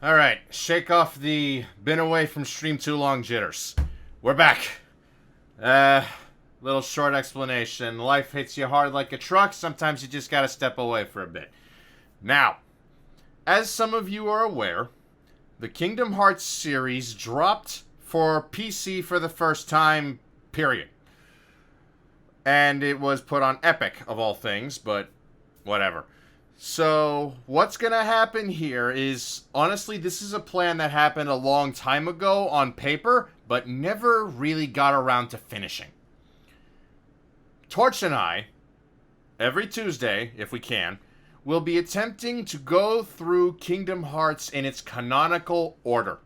Alright, shake off the been away from stream too long jitters. We're back. Little short explanation. Life hits you hard like a truck. Sometimes you just gotta step away for a bit. Now, as some of you are aware, the Kingdom Hearts series dropped for PC for the first time, period. And it was put on Epic, of all things, but whatever. So, what's gonna happen here is, honestly, this is a plan that happened a long time ago on paper, but never really got around to finishing. Torch and I, every Tuesday, if we can, will be attempting to go through Kingdom Hearts in its canonical order.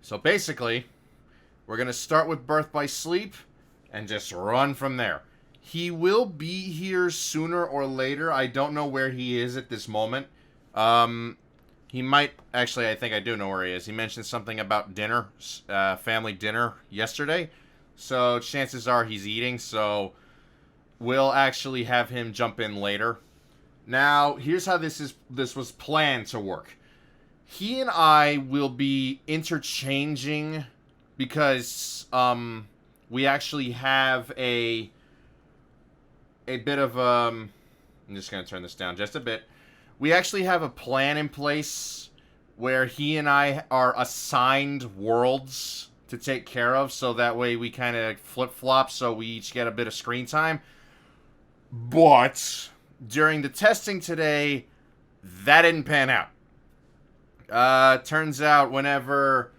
So basically, we're gonna start with Birth by Sleep, and just run from there. He will be here sooner or later. I don't know where he is at this moment. He might... Actually, I think I do know where he is. He mentioned something about dinner, family dinner yesterday. So, chances are he's eating, so we'll actually have him jump in later. Now, here's how this was planned to work. He and I will be interchanging because, we actually have a bit of, I'm just going to turn this down just a bit. We actually have a plan in place where he and I are assigned worlds to take care of, so that way we kind of flip-flop, so we each get a bit of screen time. But during the testing today, that didn't pan out. Turns out whenever,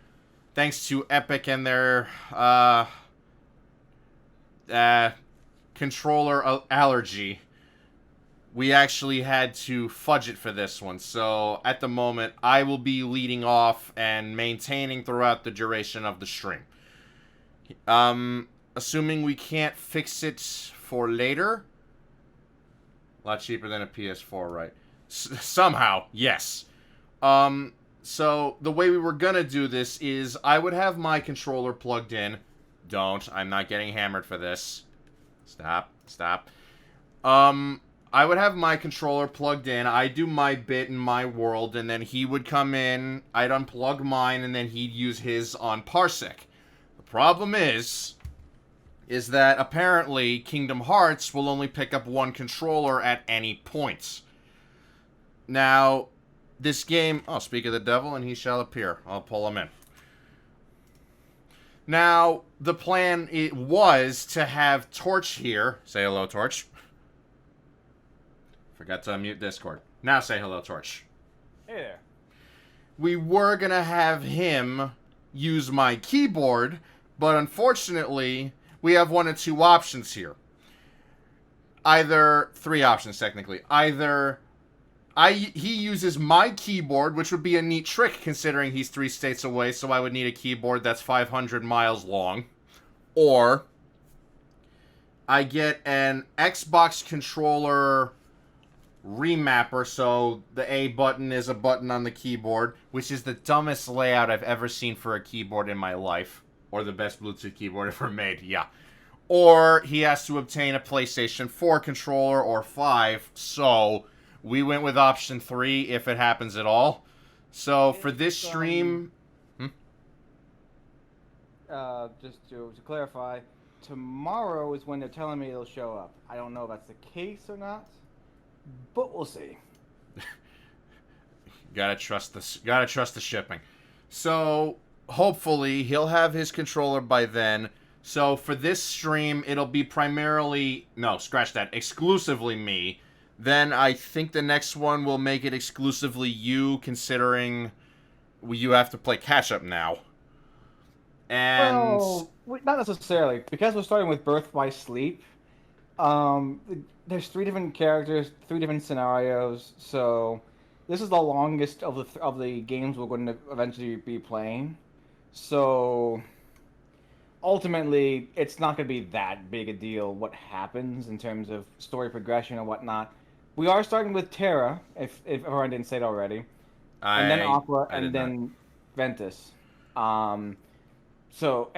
thanks to Epic and their, controller allergy, we actually had to fudge it for this one. So at the moment, I will be leading off and maintaining throughout the duration of the stream. Assuming we can't fix it for later. A lot cheaper than a PS4, right? Somehow, yes. So the way we were gonna do this is I would have my controller plugged in. Don't. I'm not getting hammered for this. Stop. I would have my controller plugged in. I'd do my bit in my world, and then he would come in. I'd unplug mine, and then he'd use his on Parsec. The problem is that apparently Kingdom Hearts will only pick up one controller at any point. Now, this game... Oh, speak of the devil, and he shall appear. I'll pull him in. Now, the plan was to have Torch here. Say hello, Torch. Forgot to unmute Discord. Now say hello, Torch. Hey there. We were going to have him use my keyboard, but unfortunately, we have one of two options here. Three options, technically. Either he uses my keyboard, which would be a neat trick considering he's 3 states away, so I would need a keyboard that's 500 miles long. Or I get an Xbox controller remapper, so the A button is a button on the keyboard, which is the dumbest layout I've ever seen for a keyboard in my life. Or the best Bluetooth keyboard ever made, yeah. Or he has to obtain a PlayStation 4 controller or 5, so... We went with option 3, if it happens at all. So, for this stream... Just to clarify, tomorrow is when they're telling me it'll show up. I don't know if that's the case or not, but we'll see. Gotta trust the shipping. So, hopefully, he'll have his controller by then. So, for this stream, it'll be primarily... No, scratch that. Exclusively me. Then I think the next one will make it exclusively you, considering you have to play catch-up now. And... Well, not necessarily. Because we're starting with Birth by Sleep, there's 3 different characters, 3 different scenarios, so this is the longest of the games we're going to eventually be playing. So, ultimately, it's not going to be that big a deal what happens in terms of story progression and whatnot. We are starting with Terra, if everyone didn't say it already, and then Aqua, and then Ventus. So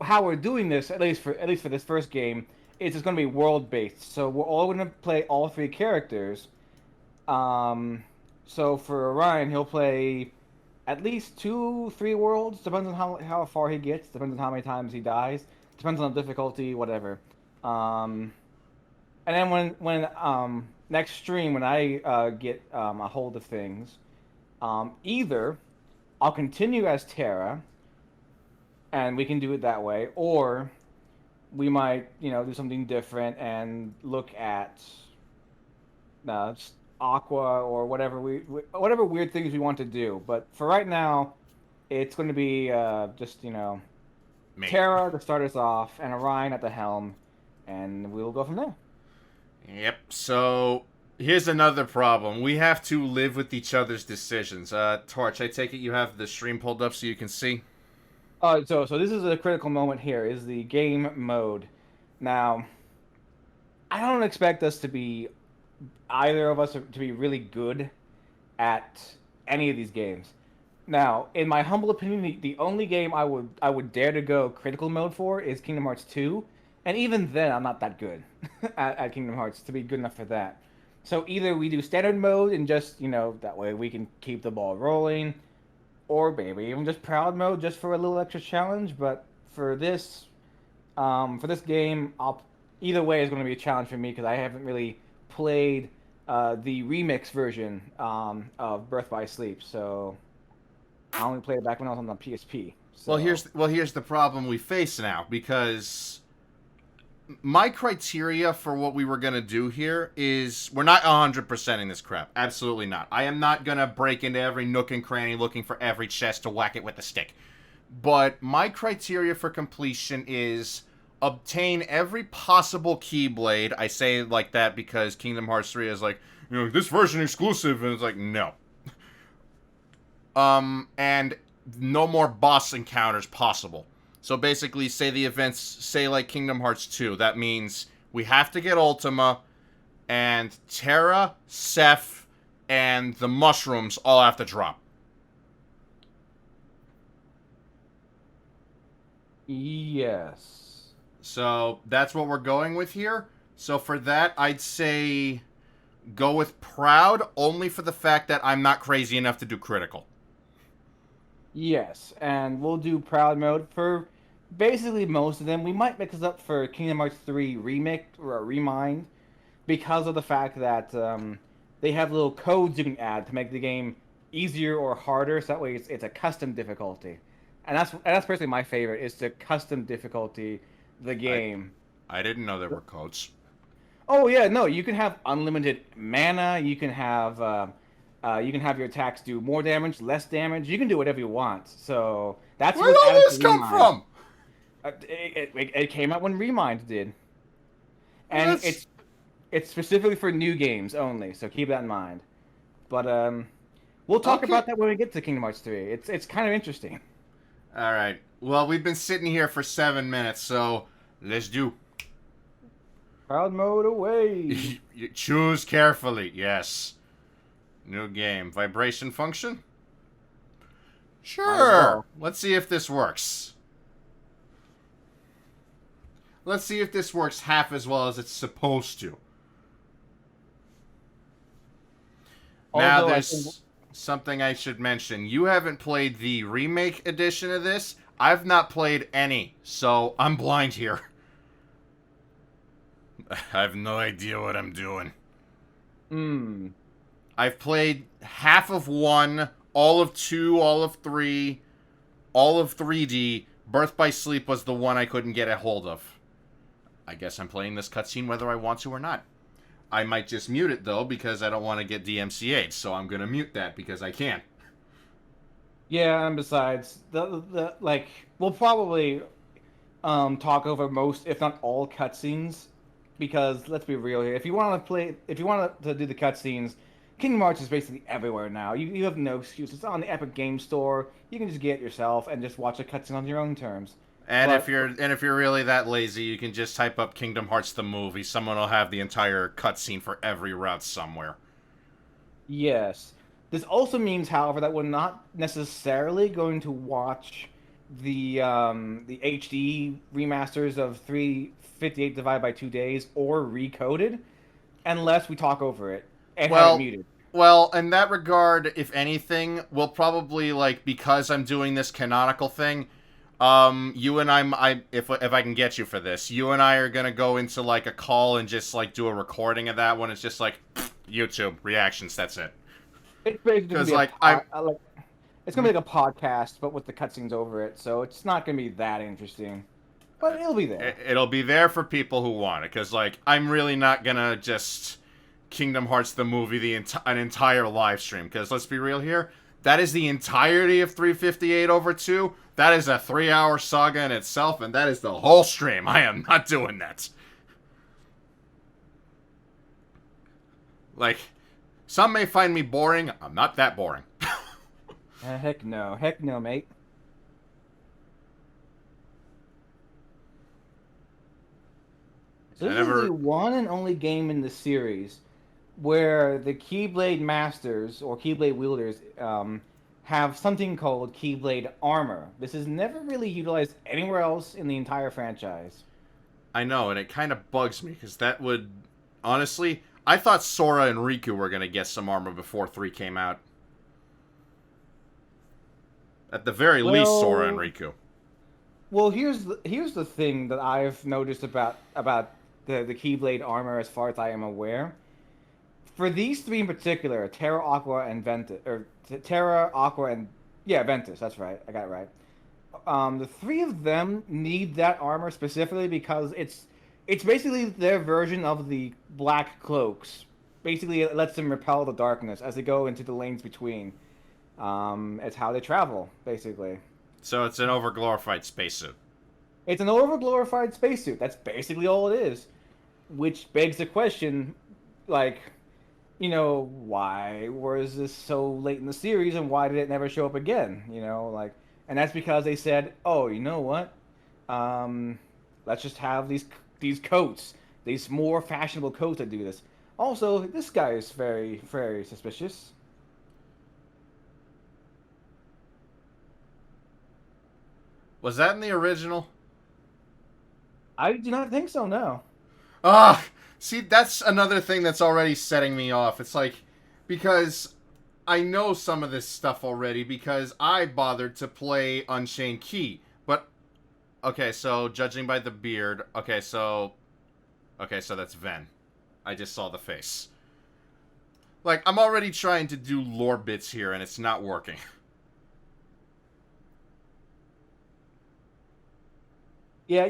how we're doing this, at least for this first game, is it's going to be world based. So we're all going to play all 3 characters, So for Orion, he'll play at least 2, 3 worlds. Depends on how far he gets. Depends on how many times he dies. Depends on the difficulty, whatever. Um, and then when next stream when I get a hold of things, either I'll continue as Terra, and we can do it that way, or we might do something different and look at just Aqua or whatever whatever weird things we want to do. But for right now, it's going to be just Me. Terra to start us off, and Orion at the helm, and we'll go from there. Yep. So here's another problem. We have to live with each other's decisions. Torch, I take it you have the stream pulled up so you can see? So this is a critical moment here, is the game mode. Now, I don't expect us to be, either of us to be really good at any of these games. Now, in my humble opinion, the only game I would dare to go critical mode for is Kingdom Hearts 2, and even then I'm not that good at Kingdom Hearts to be good enough for that. So either we do standard mode and just, that way we can keep the ball rolling, or maybe even just proud mode just for a little extra challenge. But for this game, either way is going to be a challenge for me because I haven't really played the remix version of Birth by Sleep. So I only played it back when I was on the PSP. So. Well, here's the problem we face now, because my criteria for what we were going to do here is we're not 100%ing this crap. Absolutely not. I am not going to break into every nook and cranny looking for every chest to whack it with a stick. But my criteria for completion is obtain every possible Keyblade. I say it like that because Kingdom Hearts 3 is like, this version exclusive, and it's like, no. And no more boss encounters possible. So basically, say the events, say like Kingdom Hearts 2, that means we have to get Ultima, and Terra, Seph, and the mushrooms all have to drop. Yes. So that's what we're going with here. So for that, I'd say go with Proud, only for the fact that I'm not crazy enough to do critical. Yes, and we'll do proud mode for basically most of them. We might mix it up for Kingdom Hearts 3 Remake or a Remind because of the fact that they have little codes you can add to make the game easier or harder, so that way it's a custom difficulty. And that's personally my favorite, is to custom difficulty the game. I didn't know there were codes. Oh yeah, no, you can have unlimited mana. You can have your attacks do more damage, less damage. You can do whatever you want. So that's where did all this come from? It came out when Remind did, and it's specifically for new games only. So keep that in mind. But we'll talk about that when we get to Kingdom Hearts 3. It's kind of interesting. All right. Well, we've been sitting here for 7 minutes, so let's do. Proud mode away. You choose carefully. Yes. New game. Vibration function? Sure. Let's see if this works. Let's see if this works half as well as it's supposed to. Now, there's something I should mention. You haven't played the remake edition of this. I've not played any, so I'm blind here. I have no idea what I'm doing. I've played half of 1, all of 2, all of 3, all of 3D. Birth by Sleep was the one I couldn't get a hold of. I guess I'm playing this cutscene whether I want to or not. I might just mute it, though, because I don't want to get DMCA'd, so I'm going to mute that because I can. Yeah, and besides, we'll probably talk over most, if not all, cutscenes, because let's be real here. If you want to do the cutscenes, Kingdom Hearts is basically everywhere now. You have no excuse. It's on the Epic Game Store. You can just get it yourself and just watch a cutscene on your own terms. And if you're really that lazy, you can just type up Kingdom Hearts the movie. Someone will have the entire cutscene for every route somewhere. Yes. This also means, however, that we're not necessarily going to watch the HD remasters of 358 divided by 2 days or recoded, unless we talk over it and have it muted. Well, in that regard, if anything, we'll probably, like, because I'm doing this canonical thing, you and if I can get you for this, you and I are gonna go into, like, a call and just, like, do a recording of that when it's just, like, YouTube reactions, that's it. It's basically gonna be Like, I... like it's gonna be like a podcast, but with the cutscenes over it. So it's not gonna be that interesting, but it'll be there. It'll be there for people who want it, because, like, I'm really not gonna just Kingdom Hearts the movie an entire live stream, because let's be real here, that is the entirety of 358 over 2. That is a 3-hour saga in itself, and that is the whole stream. I am not doing that. Like, some may find me boring. I'm not that boring. Heck no, mate. So this is the one and only game in the series where the Keyblade Masters, or Keyblade Wielders, have something called Keyblade Armor. This is never really utilized anywhere else in the entire franchise. I know, and it kind of bugs me, because that would... Honestly, I thought Sora and Riku were going to get some armor before 3 came out. At the very least, Sora and Riku. Well, here's the thing that I've noticed about the Keyblade Armor, as far as I am aware. For these 3 in particular, Terra, Aqua, and Ventus, Ventus. That's right. I got it right. The 3 of them need that armor specifically because it's basically their version of the black cloaks. Basically, it lets them repel the darkness as they go into the lanes between. It's how they travel, basically. So it's an overglorified spacesuit. It's an overglorified spacesuit. That's basically all it is. Which begs the question, like, you know, why was this so late in the series and why did it never show up again? You know, like, and that's because they said, oh, you know what? Let's just have these coats, these more fashionable coats that do this. Also, this guy is very, very suspicious. Was that in the original? I do not think so, no. See, that's another thing that's already setting me off. It's like, because I know some of this stuff already because I bothered to play Unchained Key. But, okay, so judging by the beard, okay, so that's Ven. I just saw the face. Like, I'm already trying to do lore bits here and it's not working. Yeah,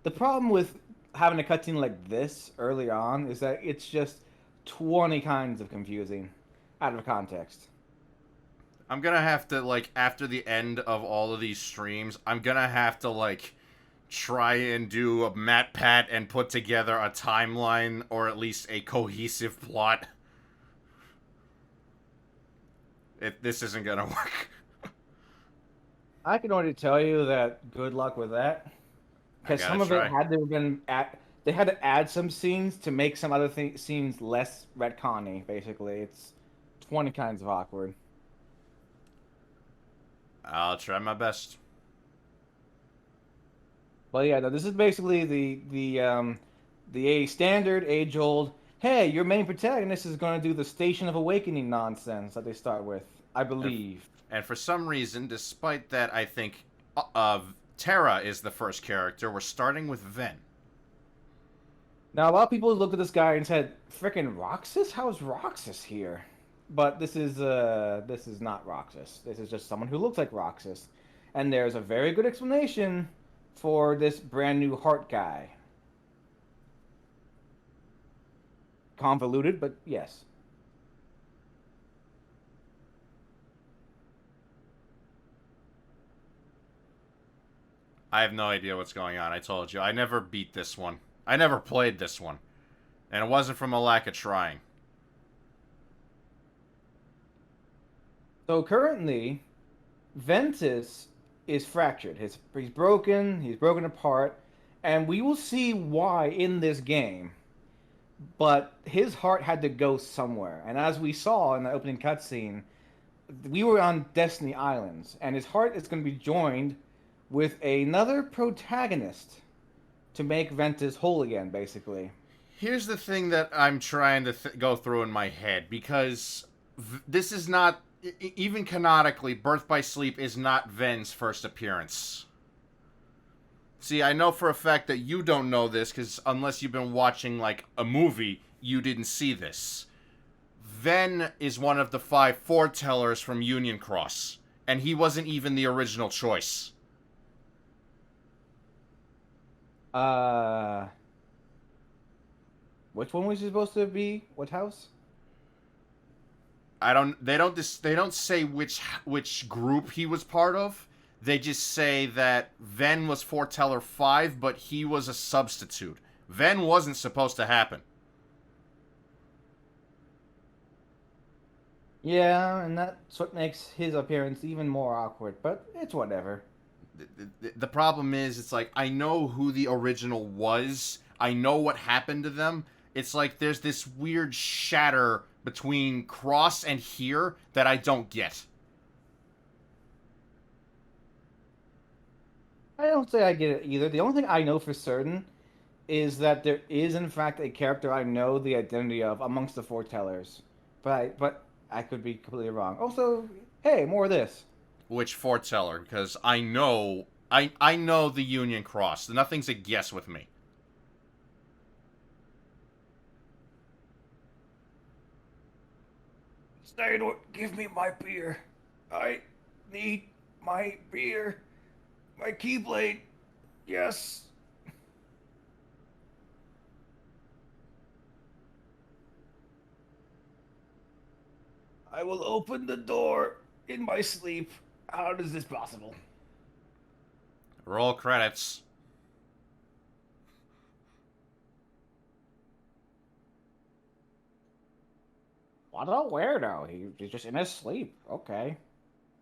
the problem with having a cutscene like this early on is that it's just 20 kinds of confusing out of context. I'm gonna have to, like, after the end of all of these streams, I'm gonna have to, like, try and do a MatPat and put together a timeline or at least a cohesive plot. This isn't gonna work. I can already tell you that good luck with that. Because some of it had to have been they had to add some scenes to make some other scenes less retconny, basically. It's 20 kinds of awkward. I'll try my best. Well, yeah, no, this is basically the standard age-old, hey, your main protagonist is going to do the Station of Awakening nonsense that they start with, I believe. And for some reason, despite that, I think Terra is the first character. We're starting with Ven. Now, a lot of people looked at this guy and said, "Frickin' Roxas? How is Roxas here?" But this is not Roxas. This is just someone who looks like Roxas. And there's a very good explanation for this brand new heart guy. Convoluted, but yes. I have no idea what's going on. I told you. I never beat this one. I never played this one. And it wasn't from a lack of trying. So currently, Ventus is fractured. He's broken apart, and we will see why in this game. But his heart had to go somewhere. And as we saw in the opening cutscene, we were on Destiny Islands, and his heart is going to be joined with another protagonist to make Ventus whole again, basically. Here's the thing that I'm trying to go through in my head, because this is not, even canonically, Birth by Sleep is not Ven's first appearance. See, I know for a fact that you don't know this, because unless you've been watching, like, a movie, you didn't see this. Ven is one of the 5 foretellers from Union Cross, and he wasn't even the original choice. Which one was he supposed to be? What house? They don't say which group he was part of. They just say that Ven was foreteller 5, but he was a substitute. Ven wasn't supposed to happen. Yeah, and that's what makes his appearance even more awkward, but it's whatever. The problem is, it's like, I know who the original was. I know what happened to them. It's like there's this weird shatter between Cross and here that I don't get. I don't say I get it either. The only thing I know for certain is that there is, in fact, a character I know the identity of amongst the foretellers. But I could be completely wrong. Also, hey, more of this. Which foreteller? Because I know the Union Cross. Nothing's a guess with me. Stay, give me my beer. I need my beer. My keyblade. Yes. I will open the door in my sleep. How is this possible? Roll credits. What a weirdo. He's just in his sleep. Okay.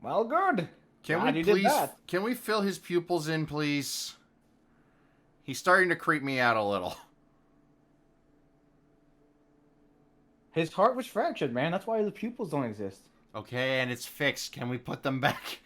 Well, good. Can we fill his pupils in, please? He's starting to creep me out a little. His heart was fractured, man. That's why the pupils don't exist. Okay, and it's fixed. Can we put them back?